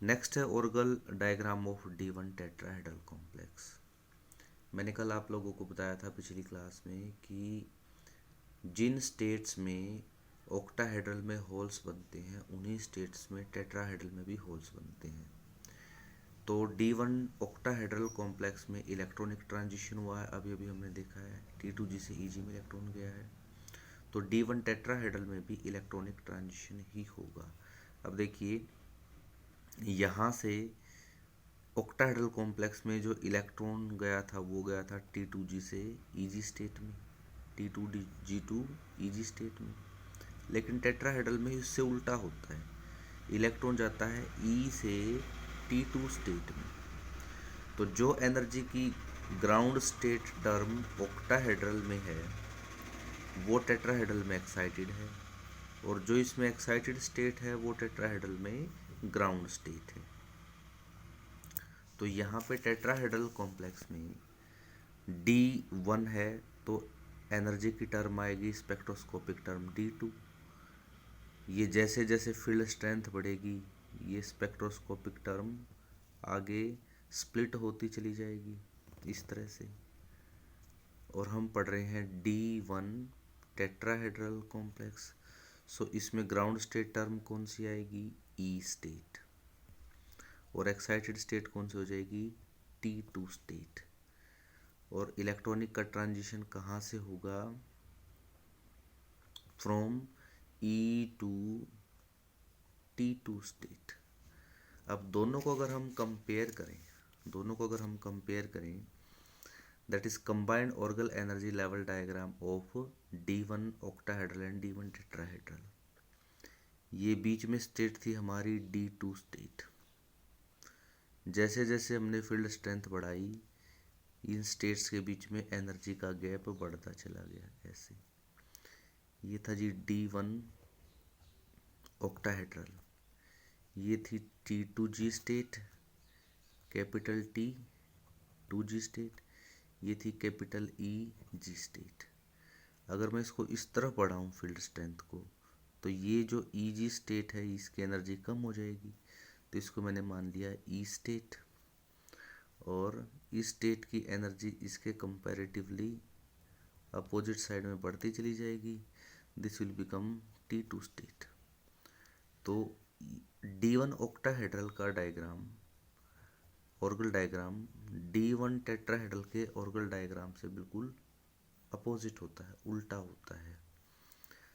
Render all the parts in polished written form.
Next है Orgel diagram of D1 tetrahedral complex. मैंने कल आप लोगों को बताया था पिछली क्लास में कि जिन स्टेट्स में ऑक्टाहेड्रल में होल्स बनते हैं उन्हीं स्टेट्स में टेट्राहेड्रल में भी होल्स बनते हैं। तो D1 ऑक्टाहेड्रल कॉम्प्लेक्स में इलेक्ट्रॉनिक ट्रांजिशन हुआ है, अभी अभी हमने देखा है T2G से EG में इलेक्ट्रॉन गया है। तो D1 टेट्राहेड्रल में भी इलेक्ट्रॉनिक ट्रांजिशन ही होगा। अब देखिए यहाँ से ऑक्टाहेड्रल कॉम्प्लेक्स में जो इलेक्ट्रॉन गया था वो गया था T2G से EG स्टेट में, T2G2 EG स्टेट में। लेकिन टेट्राहेड्रल में इससे उल्टा होता है, इलेक्ट्रॉन जाता है E से T2 स्टेट में। तो जो एनर्जी की ग्राउंड स्टेट टर्म ऑक्टाहेड्रल में है वो टेट्राहेड्रल में एक्साइटेड है, और जो इसमें एक्साइटेड स्टेट है वो टेट्राहेड्रल में ग्राउंड स्टेट है। तो यहाँ पे टेट्राहेड्रल कॉम्प्लेक्स में D1 है तो एनर्जी की टर्म आएगी स्पेक्ट्रोस्कोपिक टर्म D2। ये जैसे जैसे फील्ड स्ट्रेंथ बढ़ेगी ये स्पेक्ट्रोस्कोपिक टर्म आगे स्प्लिट होती चली जाएगी इस तरह से। और हम पढ़ रहे हैं D1 टेट्राहेड्रल कॉम्प्लेक्स। सो इसमें ग्राउंड स्टेट टर्म कौन सी आएगी? E state. और एक्साइटेड स्टेट कौन सी हो जाएगी? T2 state. और इलेक्ट्रॉनिक का ट्रांजिशन कहाँ से होगा? From E to T2 state. अब दोनों को अगर हम कंपेयर करें that is combined Orgel energy level diagram of D1 octahedral and D1 tetrahedral. ये बीच में स्टेट थी हमारी D2 स्टेट। जैसे जैसे हमने फील्ड स्ट्रेंथ बढ़ाई इन स्टेट्स के बीच में एनर्जी का गैप बढ़ता चला गया। ऐसे ये था जी D1 ऑक्टाहेड्रल, ये थी T2G state capital T 2G state, ये थी कैपिटल EG स्टेट। अगर मैं इसको इस तरह पढ़ाऊँ फील्ड स्ट्रेंथ को तो ये जो EG स्टेट है इसकी एनर्जी कम हो जाएगी, तो इसको मैंने मान लिया E स्टेट। और इस स्टेट की एनर्जी इसके कंपैरेटिवली अपोजिट साइड में बढ़ती चली जाएगी, this will become T2 state. तो D1 ऑक्टाहेड्रल का diagram Orgel diagram D1 tetrahedral के ऑर्गल डायग्राम से बिल्कुल अपोजिट होता है, उल्टा होता है।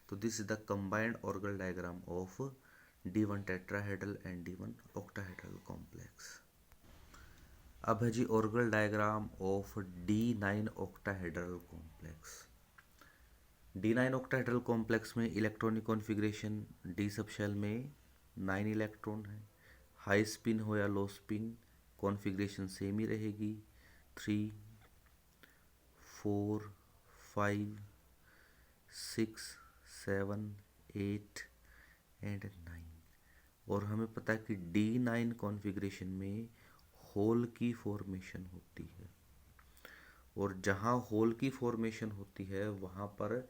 तो this is the combined Orgel diagram of D1 tetrahedral and D1 octahedral complex. अब है जी Orgel diagram of D9 octahedral complex. D9 octahedral complex में electronic configuration D sub shell में 9 इलेक्ट्रॉन है। हाई स्पिन हो या लो स्पिन कॉन्फ़िगरेशन सेम ही रहेगी, 3 4 5 6 7 8 एंड 9। और हमें पता है कि D9 कॉन्फ़िगरेशन में होल की फॉर्मेशन होती है, और जहाँ होल की फॉर्मेशन होती है वहाँ पर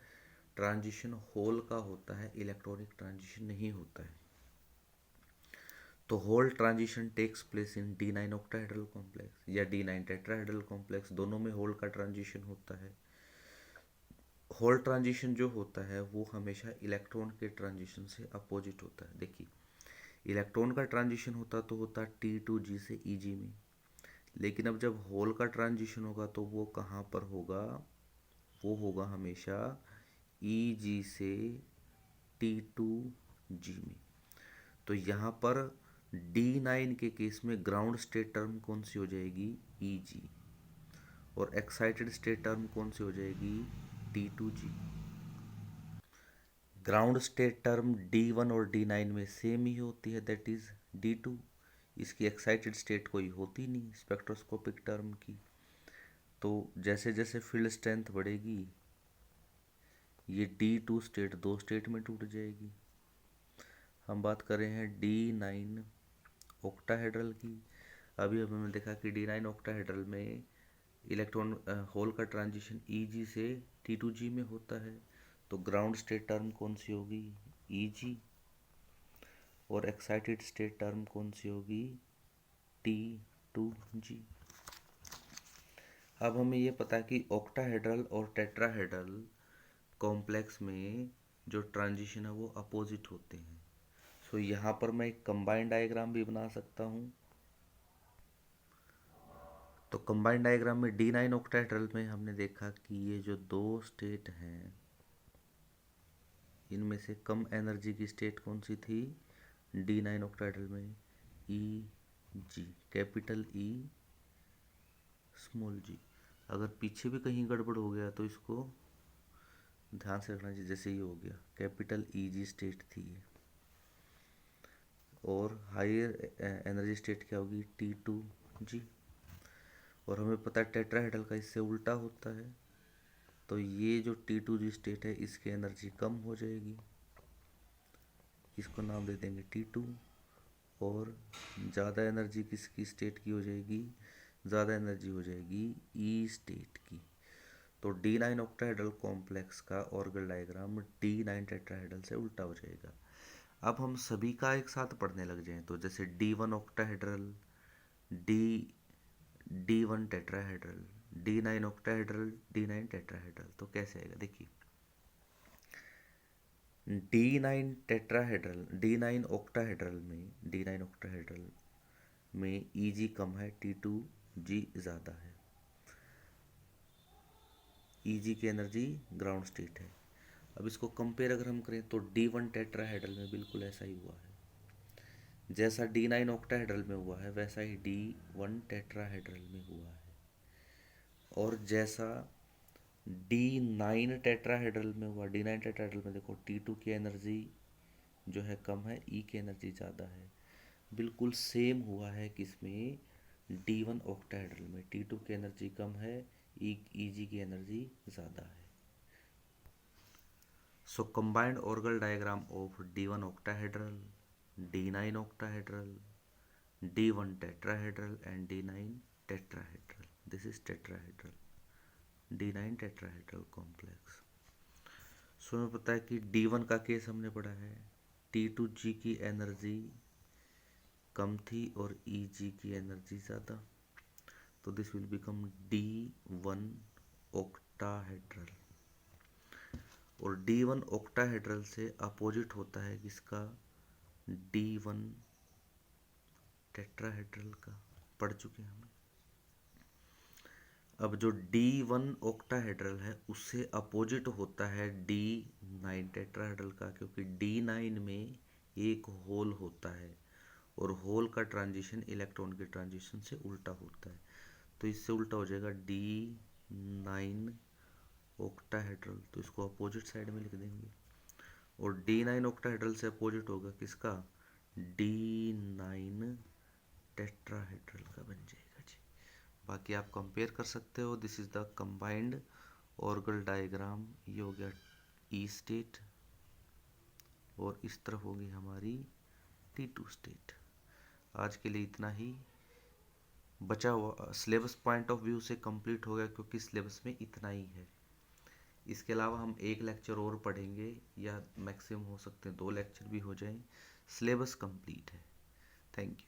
ट्रांजिशन होल का होता है, इलेक्ट्रॉनिक ट्रांजिशन नहीं होता है। तो hole transition takes place in D9 octahedral complex या D9 टेट्राहेड्रल कॉम्प्लेक्स, दोनों में होल का ट्रांजिशन होता है। होल ट्रांजिशन जो होता है वो हमेशा इलेक्ट्रॉन के ट्रांजिशन से अपोजिट होता है। देखिए इलेक्ट्रॉन का ट्रांजिशन होता तो होता T2G से EG में, लेकिन अब जब होल का ट्रांजिशन होगा तो वो कहाँ पर होगा? वो होगा हमेशा EG से T2G में। तो यहाँ पर D9 के केस में ग्राउंड स्टेट टर्म कौन सी हो जाएगी? EG। और एक्साइटेड स्टेट टर्म कौन सी हो जाएगी? T2G। Ground state term D1 और D9 में सेम ही होती है, दैट इज D2। इसकी एक्साइटेड स्टेट कोई होती नहीं स्पेक्ट्रोस्कोपिक टर्म की। तो जैसे जैसे फील्ड स्ट्रेंथ बढ़ेगी ये D2 स्टेट दो स्टेट में टूट जाएगी। हम बात कर रहे हैं D9 ऑक्टाहेड्रल की। अभी हमने देखा कि D9 ऑक्टाहेड्रल में इलेक्ट्रॉन होल का ट्रांजिशन EG से T2G में होता है। तो ग्राउंड स्टेट टर्म कौन सी होगी? EG। और एक्साइटेड स्टेट टर्म कौन सी होगी, T2G। अब हमें ये पता है कि ऑक्टाहेड्रल और टेट्राहेड्रल कॉम्प्लेक्स में जो ट्रांजिशन है वो अपोजिट होते हैं। सो यहाँ पर मैं एक कंबाइंड डायग्राम भी बना सकता हूँ। तो कंबाइंड डायग्राम में D9 ऑक्टाहेड्रल में हमने देखा कि ये जो दो स्टेट हैं इनमें से कम एनर्जी की स्टेट कौन सी थी, D9 ऑक्टाहेड्रल में EG, कैपिटल E स्मॉल जी। अगर पीछे भी कहीं गड़बड़ हो गया तो इसको ध्यान से रखना चाहिए, जैसे ये हो गया कैपिटल EG स्टेट थी ये, और हायर एनर्जी स्टेट क्या होगी, T2G। और हमें पता है टेट्राहेड्रल का इससे उल्टा होता है, तो ये जो T2G स्टेट है इसकी एनर्जी कम हो जाएगी, इसको नाम दे देंगे T2। और ज़्यादा एनर्जी किसकी स्टेट की हो जाएगी, ज़्यादा एनर्जी हो जाएगी E स्टेट की। तो D9 ऑक्टाहेड्रल कॉम्प्लेक्स का ऑर्गल डायग्राम D9 टेट्राहेड्रल से उल्टा हो जाएगा। अब हम सभी का एक साथ पढ़ने लग जाएं, तो जैसे D1 octahedral, D1 tetrahedral, D9 octahedral, D9 tetrahedral, तो कैसे आएगा देखिए। D9 टेट्राहेड्रल, D9 ऑक्टाहेड्रल में EG कम है, T2G ज़्यादा है। EG की एनर्जी ग्राउंड स्टेट है। अब इसको कंपेयर अगर हम करें तो D1 टेट्राहेड्रल में बिल्कुल ऐसा ही हुआ है, जैसा D9 ऑक्टाहेड्रल में हुआ है वैसा ही D1 टेट्राहेड्रल में हुआ है। और जैसा D9 टेट्राहेड्रल में हुआ, D9 टेट्राहेड्रल में देखो T2 की एनर्जी जो है कम है, E की एनर्जी ज़्यादा है। बिल्कुल सेम हुआ है किसमें, D1 ऑक्टाहेड्रल में T2 की एनर्जी कम है, EG की एनर्जी ज़्यादा है। So combined Orgel diagram of D1 octahedral, D9 octahedral, D1 tetrahedral and D9 tetrahedral. This is tetrahedral, D9 tetrahedral complex. सो हमें पता है कि D1 का केस हमने पढ़ा है, T2G की एनर्जी कम थी और EG की एनर्जी ज़्यादा, तो this will become D1 octahedral। और D1 ऑक्टाहेड्रल से अपोजिट होता है किसका, D1 टेट्राहेड्रल का, पढ़ चुके हैं हम। अब जो D1 ऑक्टाहेड्रल है उससे अपोजिट होता है D9 टेट्राहेड्रल का, क्योंकि D9 में एक होल होता है और होल का ट्रांजिशन इलेक्ट्रॉन के ट्रांजिशन से उल्टा होता है, तो इससे उल्टा हो जाएगा D9 ऑक्टाहेड्रल, तो इसको अपोजिट साइड में लिख देंगे। और D9 ऑक्टाहेड्रल से अपोजिट होगा किसका, D9 टेट्राहेड्रल का बन जाएगा जी। बाकी आप कंपेयर कर सकते हो। This is the combined Orgel diagram, ये हो गया E स्टेट और इस तरफ होगी हमारी T2 स्टेट। आज के लिए इतना ही, बचा हुआ सिलेबस पॉइंट ऑफ व्यू से कंप्लीट हो गया क्योंकि सिलेबस में इतना ही है। इसके अलावा हम एक लेक्चर और पढ़ेंगे या मैक्सिमम हो सकते हैं 2 लेक्चर भी हो जाएं, सिलेबस कंप्लीट है। Thank you.